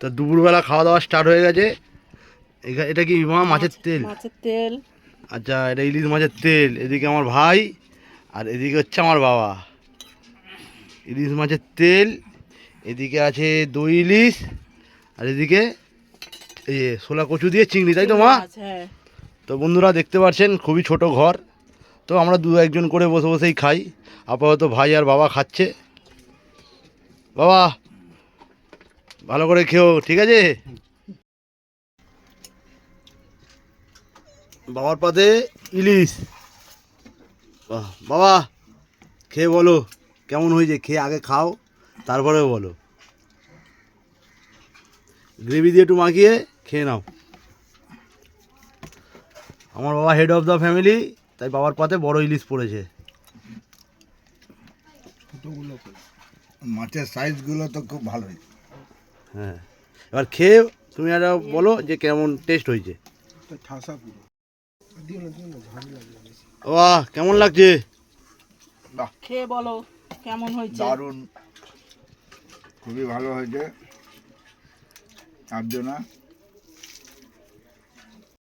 তো দুপুরবেলা খাওয়া দাওয়া স্টার্ট হয়ে গেছে। এটা কি মাছের তেল? মাছের তেল। আচ্ছা, এটা ইলিশ মাছের তেল। এদিকে আমার ভাই আর এদিকে হচ্ছে আমার বাবা। ইলিশ মাছের তেল, এদিকে আছে দই ইলিশ, আর এদিকে এই শোলা কচু দিয়ে চিংড়ি, তাই তো মা? তো বন্ধুরা দেখতে পাচ্ছেন খুবই ছোট ঘর, তো আমরা দু একজন করে বসে বসেই খাই। আপাতত ভাই আর বাবা খাচ্ছে। বাবা ভালো করে খেও, ঠিক আছে? বাবার পাতে ইলিশ। বাহ, বাবা খেয়ে বলো কেমন হয়েছে। খেয়ে আগে খাও, তারপরে বলো। গ্রেভি দিয়ে একটু মাখিয়ে খেয়ে নাও। আমার বাবা হেড অফ দ্য ফ্যামিলি, তাই বাবার পাতে বড় ইলিশ পড়েছে। ছোটোগুলো মাছের সাইজগুলো তো খুব ভালোই। হ্যাঁ, এবার খেয়ে তুমি একটা বলো যে কেমন টেস্ট হয়েছে। বাহ, কেমন লাগছে? খেয়ে বলো কেমন হয়েছে। দারুণ, খুবই ভালো হয়েছে। তার জন্য